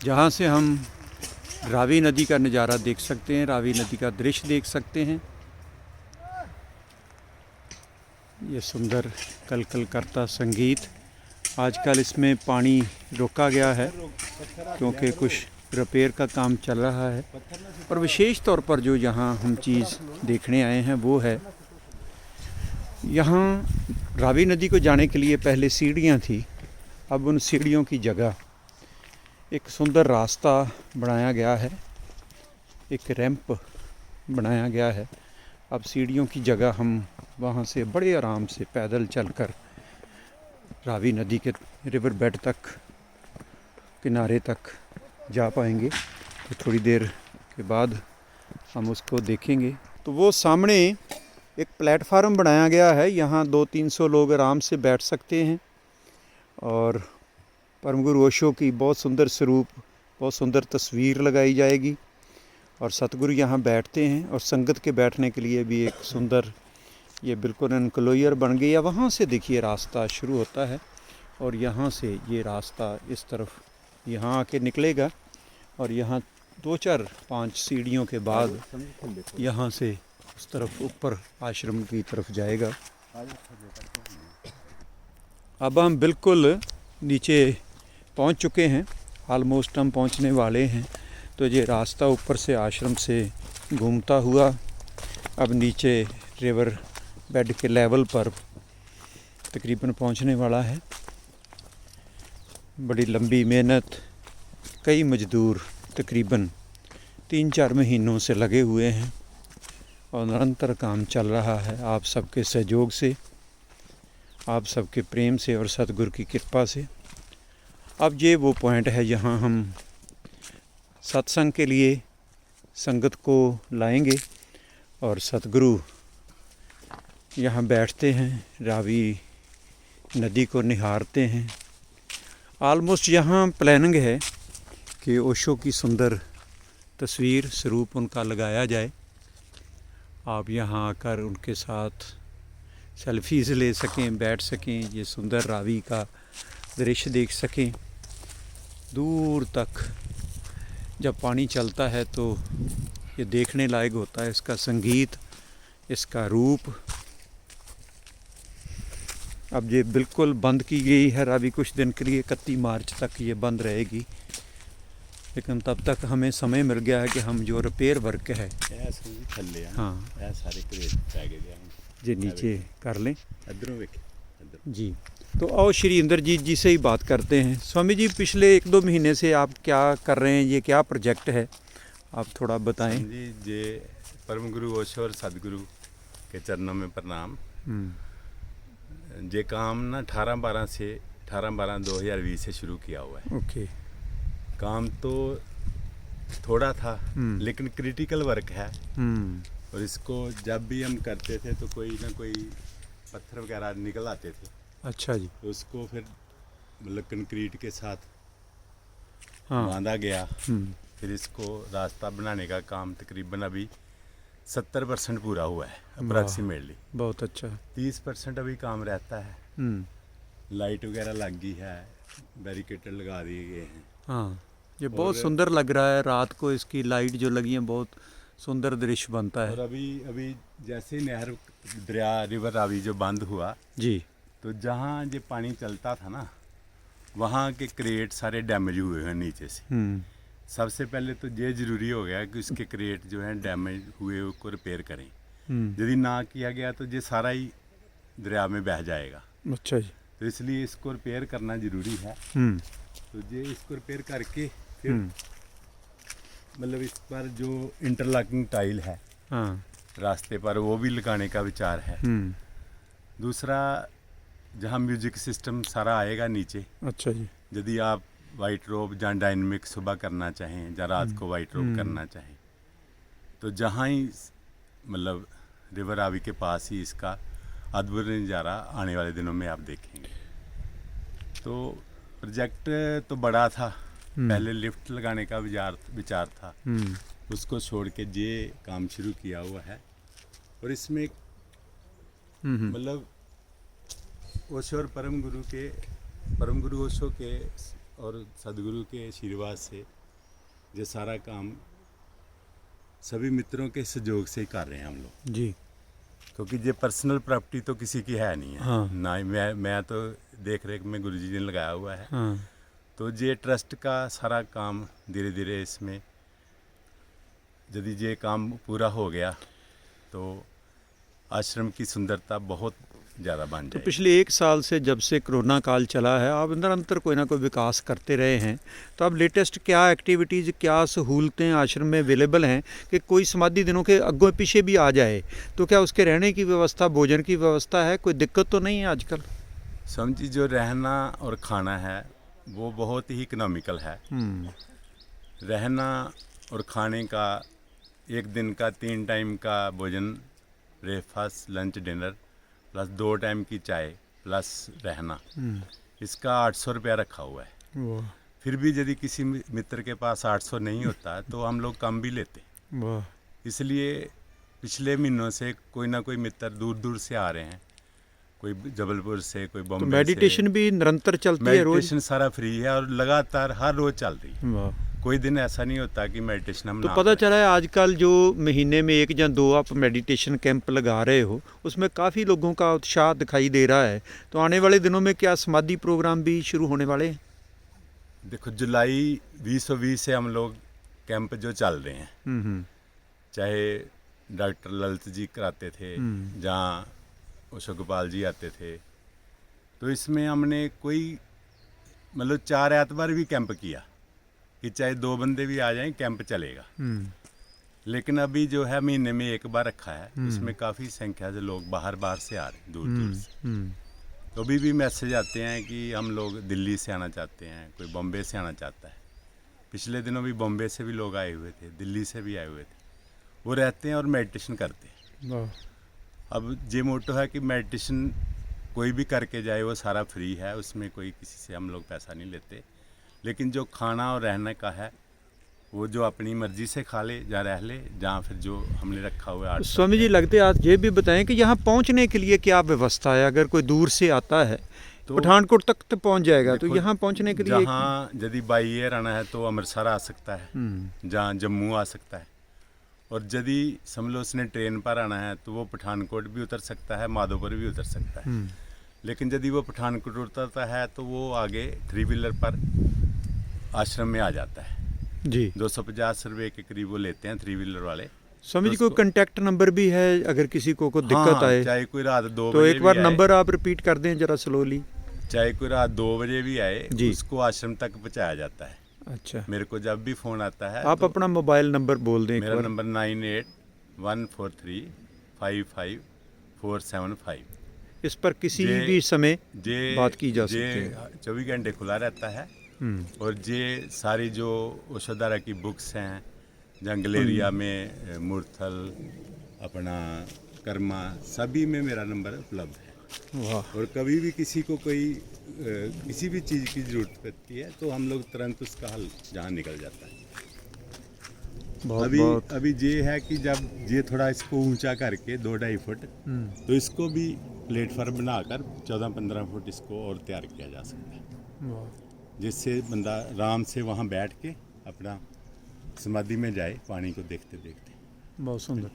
जहाँ से हम रावी नदी का नज़ारा देख सकते हैं, रावी नदी का दृश्य देख सकते हैं। ये सुंदर कल कल करता संगीत। आजकल इसमें पानी रोका गया है क्योंकि कुछ रिपेयर का काम चल रहा है। और विशेष तौर पर जो यहाँ हम चीज़ देखने आए हैं वो है, यहाँ रावी नदी को जाने के लिए पहले सीढ़ियाँ थी। अब उन सीढ़ियों की जगह एक सुंदर रास्ता बनाया गया है, एक रैंप बनाया गया है। अब सीढ़ियों की जगह हम वहाँ से बड़े आराम से पैदल चलकर रावी नदी के रिवर बेड तक, किनारे तक जा पाएंगे। तो थोड़ी देर के बाद हम उसको देखेंगे। तो वो सामने एक प्लेटफार्म बनाया गया है, यहाँ 200-300 लोग आराम से बैठ सकते हैं। और परम गुरु ओशो की बहुत सुंदर स्वरूप, बहुत सुंदर तस्वीर लगाई जाएगी और सतगुरु यहाँ बैठते हैं। और संगत के बैठने के लिए भी एक सुंदर, ये बिल्कुल एनक्लोजर बन गई है। वहाँ से देखिए रास्ता शुरू होता है और यहाँ से ये रास्ता इस तरफ यहाँ आके निकलेगा और यहाँ 2-4-5 सीढ़ियों के बाद यहाँ से उस तरफ ऊपर आश्रम की तरफ जाएगा। अब हम बिल्कुल नीचे पहुँच चुके हैं, ऑलमोस्ट हम पहुँचने वाले हैं। तो ये रास्ता ऊपर से आश्रम से घूमता हुआ अब नीचे रिवर बेड के लेवल पर तकरीबन पहुंचने वाला है। बड़ी लंबी मेहनत, कई मजदूर तकरीबन 3-4 महीनों से लगे हुए हैं और निरंतर काम चल रहा है। आप सबके सहयोग से, आप सबके प्रेम से और सतगुरु की कृपा से। अब ये वो पॉइंट है जहाँ हम सत्संग के लिए संगत को लाएंगे और सतगुरु यहाँ बैठते हैं, रावी नदी को निहारते हैं। ऑलमोस्ट यहाँ प्लानिंग है कि ओशो की सुंदर तस्वीर स्वरूप उनका लगाया जाए। आप यहाँ आकर उनके साथ सेल्फीज़ ले सकें, बैठ सकें, ये सुंदर रावी का दृश्य देख सकें। दूर तक जब पानी चलता है तो ये देखने लायक होता है, इसका संगीत, इसका रूप। अब ये बिल्कुल बंद की गई है रावी कुछ दिन के लिए, 31 मार्च तक ये बंद रहेगी। लेकिन तब तक हमें समय मिल गया है कि हम जो रिपेयर वर्क है हाँ ये नीचे कर लें जी। तो आओ श्री इंद्रजीत जी से ही बात करते हैं। स्वामी जी, पिछले 1-2 महीने से आप क्या कर रहे हैं, ये क्या प्रोजेक्ट है, आप थोड़ा बताएं। जी, ये परम गुरु ओशो और सदगुरु के चरणों में प्रणाम। ये काम ना 18/12/2020 से शुरू किया हुआ है। ओके। काम तो थोड़ा था लेकिन क्रिटिकल वर्क है। और इसको जब भी हम करते थे तो कोई ना कोई पत्थर वगैरह निकल आते थे। अच्छा जी। तो उसको फिर मतलब कंक्रीट के साथ बांधा गया। फिर इसको रास्ता बनाने का काम तकरीबन अभी 70% पूरा हुआ है अप्रॉक्सीमेटली। बहुत अच्छा। 30% अभी काम रहता है। लाइट वगैरह लग गई है, बैरिकेटर लगा दिए गए हैं। हाँ, ये बहुत सुंदर लग रहा है। रात को इसकी लाइट जो लगी है, बहुत सुंदर दृश्य बनता है। और अभी जैसे नहर दरिया रिवर रावी जो बंद हुआ जी, तो जहाँ ये पानी चलता था ना, वहाँ के क्रेट सारे डैमेज हुए हैं नीचे से। सबसे पहले तो ये ज़रूरी हो गया कि उसके क्रेट जो हैं डैमेज हुए उसको रिपेयर करें। यदि ना किया गया तो ये सारा ही दरिया में बह जाएगा। अच्छा जी। तो इसलिए इसको रिपेयर करना ज़रूरी है। तो ये इसको रिपेयर करके फिर मतलब इस पर जो इंटरलॉकिंग टाइल है रास्ते पर, वो भी लगाने का विचार है। दूसरा, जहाँ म्यूजिक सिस्टम सारा आएगा नीचे। अच्छा जी। यदि आप वाइट रोब या डायनेमिक सुबह करना चाहें या रात को वाइट रोब करना चाहें, तो जहाँ ही मतलब रिवर रावी के पास ही इसका अद्भुत नज़ारा आने वाले दिनों में आप देखेंगे। तो प्रोजेक्ट तो बड़ा था। पहले लिफ्ट लगाने का विचार था, उसको छोड़ के ये काम शुरू किया हुआ है। और इसमें मतलब ओशो और परम गुरु ओशो के और सदगुरु के आशीर्वाद से ये सारा काम सभी मित्रों के सहयोग से ही कर रहे हैं हम लोग जी। क्योंकि ये पर्सनल प्रॉपर्टी तो किसी की है नहीं है। हाँ। ना ही मैं तो देख रेख में गुरुजी ने लगाया हुआ है। हाँ। तो ये ट्रस्ट का सारा काम धीरे धीरे इसमें यदि ये काम पूरा हो गया तो आश्रम की सुंदरता बहुत ज़्यादा बन तो जाएगी। पिछले 1 साल से जब से कोरोना काल चला है, आप अंदर कोई ना कोई विकास करते रहे हैं, तो अब लेटेस्ट क्या एक्टिविटीज़, क्या सहूलतें आश्रम में अवेलेबल हैं कि कोई समाधि दिनों के अगो पीछे भी आ जाए तो क्या उसके रहने की व्यवस्था, भोजन की व्यवस्था है, कोई दिक्कत तो नहीं है आजकल? समझी जो रहना और खाना है वो बहुत ही इकोनॉमिकल है। रहना और खाने का एक दिन का 3 टाइम का भोजन, breakfast, lunch, dinner plus 2 time की चाय प्लस रहना, इसका 800 रुपया रखा हुआ है। फिर भी यदि किसी मित्र के पास 800 नहीं होता तो हम लोग कम भी लेते। इसलिए पिछले महीनों से कोई ना कोई मित्र दूर दूर से आ रहे हैं, कोई जबलपुर से, कोई बॉम्बे से। मेडिटेशन भी निरंतर चलती है रोज? मेडिटेशन सारा फ्री है और लगातार हर रोज चल रही है। कोई दिन ऐसा नहीं होता कि मेडिटेशन हम तो ना पता करें। चला है आजकल जो महीने में 1 या 2 आप मेडिटेशन कैंप लगा रहे हो, उसमें काफ़ी लोगों का उत्साह दिखाई दे रहा है। तो आने वाले दिनों में क्या समाधि प्रोग्राम भी शुरू होने वाले हैं? देखो, जुलाई 2020 से हम लोग कैंप जो चल रहे हैं, चाहे डॉक्टर ललित जी कराते थे, जहाँ अशोक गोपाल जी आते थे, तो इसमें हमने कोई मतलब 4 एतवार भी कैंप किया कि चाहे 2 बंदे भी आ जाएं, कैंप चलेगा। लेकिन अभी जो है महीने में 1 बार रखा है, उसमें काफ़ी संख्या से लोग बाहर से आ रहे हैं, दूर दूर से। तो अभी भी मैसेज आते हैं कि हम लोग दिल्ली से आना चाहते हैं, कोई बॉम्बे से आना चाहता है। पिछले दिनों भी बॉम्बे से भी लोग आए हुए थे, दिल्ली से भी आए हुए थे। वो रहते हैं और मेडिटेशन करते हैं। अब ये मोटो है कि मेडिटेशन कोई भी करके जाए वो सारा फ्री है, उसमें कोई किसी से हम लोग पैसा नहीं लेते। लेकिन जो खाना और रहने का है वो जो अपनी मर्जी से खा ले, जहाँ रह ले, जहाँ फिर जो हमने रखा हुआ है। स्वामी जी, लगते आज ये भी बताएं कि यहाँ पहुँचने के लिए क्या व्यवस्था है? अगर कोई दूर से आता है तो पठानकोट तक तो पहुँच जाएगा, तो यहाँ पहुँचने के लिए जहाँ यदि बाई एयर आना है तो अमृतसर आ सकता है, जहाँ जम्मू आ सकता है। और यदि समझ लो उसने ट्रेन पर आना है तो वो पठानकोट भी उतर सकता है, माधोपुर भी उतर सकता है। लेकिन यदि वो पठानकोट उतरता है तो वो आगे 3 व्हीलर पर आश्रम में आ जाता है जी। 250 रुपये के करीब वो लेते हैं 3 व्हीलर वाले। समझ कोई कांटेक्ट नंबर भी है अगर किसी को दिक्कत आए? चाहे कोई रात 2 तो बजे एक बार भी नंबर आप रिपीट कर दें जरा स्लोली। चाहे कोई रात 2 बजे भी आए, जी। उसको आश्रम तक पहुँचाया जाता है। अच्छा, मेरे को जब भी फ़ोन आता है आप तो अपना मोबाइल नंबर बोल दें एक मेरा बार। नंबर 9814355475। इस पर किसी भी समय जे बात की जा सकती है। 24 घंटे खुला रहता है। और ये सारी जो औषधारा की बुक्स हैं, जंगलेरिया में मुरथल, अपना कर्मा, सभी में मेरा नंबर उपलब्ध है। वाह। और कभी भी किसी को कोई किसी भी चीज़ की ज़रूरत पड़ती है तो हम लोग तुरंत उसका हल जहाँ निकल जाता है। अभी ये है कि जब ये थोड़ा इसको ऊंचा करके 2-2.5 फुट, तो इसको भी प्लेटफॉर्म बनाकर 14-15 फुट इसको और तैयार किया जा सकता है, जिससे बंदा आराम से वहाँ बैठ के अपना समाधि में जाए, पानी को देखते देखते। बहुत सुंदर।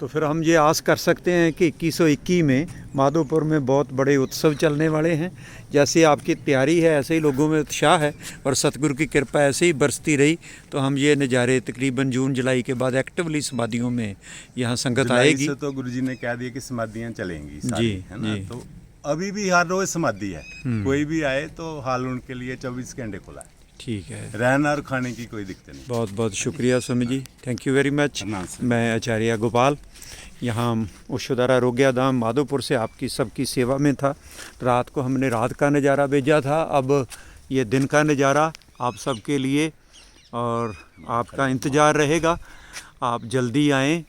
तो फिर हम ये आस कर सकते हैं कि 2121 में माधोपुर में बहुत बड़े उत्सव चलने वाले हैं। जैसे आपकी तैयारी है ऐसे ही लोगों में उत्साह है और सतगुरु की कृपा ऐसे ही बरसती रही तो हम ये नज़ारे तकरीबन जून जुलाई के बाद एक्टिवली समाधियों में यहाँ संगत आएगी। से तो गुरुजी ने कह दिया कि समाधियाँ चलेंगी जी, सारी, है ना। जी। तो अभी भी हर रोज समाधि है, कोई भी आए तो हाल उनके लिए 24 घंटे खुला है। ठीक है, रहना और खाने की कोई दिक्कत नहीं। बहुत बहुत शुक्रिया Swami ji, thank you very much. प्रणाम सर। मैं आचार्य गोपाल यहाँ ओशोधारा रोग्या धाम माधोपुर से आपकी सबकी सेवा में था। रात को हमने रात का नज़ारा भेजा था, अब ये दिन का नज़ारा आप सबके लिए और आपका इंतज़ार रहेगा। आप जल्दी आएँ,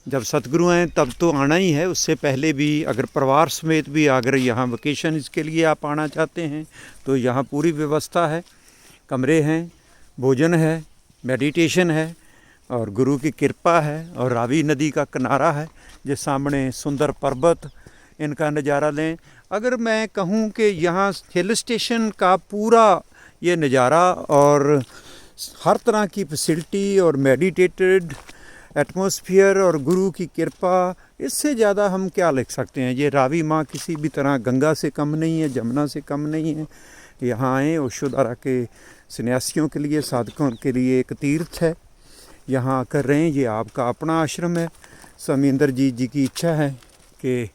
जब सतगुरु आएँ तब तो आना ही है, उससे पहले भी अगर परिवार समेत भी अगर यहाँ वेकेशन इसके लिए आप आना चाहते हैं तो यहाँ पूरी व्यवस्था है, कमरे हैं, भोजन है, मेडिटेशन है और गुरु की कृपा है और रावी नदी का किनारा है, जिस सामने सुंदर पर्वत, इनका नज़ारा लें। अगर मैं कहूँ कि यहाँ हिल स्टेशन का पूरा ये नज़ारा और हर तरह की फैसिलिटी और मेडिटेटेड एटमॉस्फेयर और गुरु की कृपा, इससे ज़्यादा हम क्या लिख सकते हैं। ये रावी माँ किसी भी तरह गंगा से कम नहीं है, जमुना से कम नहीं है। यहाँ आए ओशोधारा के सन्यासियों के लिए, साधकों के लिए एक तीर्थ है। यहाँ आकर रहें, ये आपका अपना आश्रम है। स्वामी इंद्रजीत जी की इच्छा है कि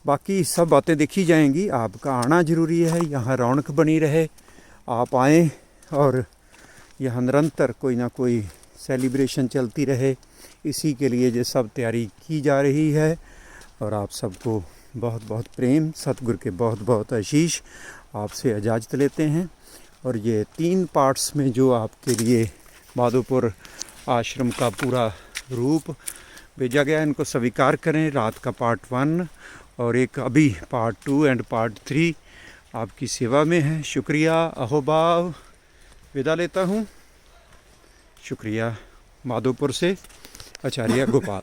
बाकी सब बातें देखी जाएंगी, आपका आना ज़रूरी है। यहाँ रौनक बनी रहे, आप आएँ और यहाँ निरंतर कोई ना कोई सेलिब्रेशन चलती रहे, इसी के लिए ये सब तैयारी की जा रही है। और आप सबको बहुत बहुत प्रेम, सतगुरु के बहुत बहुत आशीष। आपसे इजाज़त लेते हैं। और ये 3 पार्ट्स में जो आपके लिए माधोपुर आश्रम का पूरा रूप भेजा गया, इनको स्वीकार करें। रात का पार्ट 1 और एक अभी पार्ट 2 एंड पार्ट 3 आपकी सेवा में है। शुक्रिया, अहोभाव, विदा लेता हूँ। शुक्रिया। माधोपुर से आचार्य गोपाल।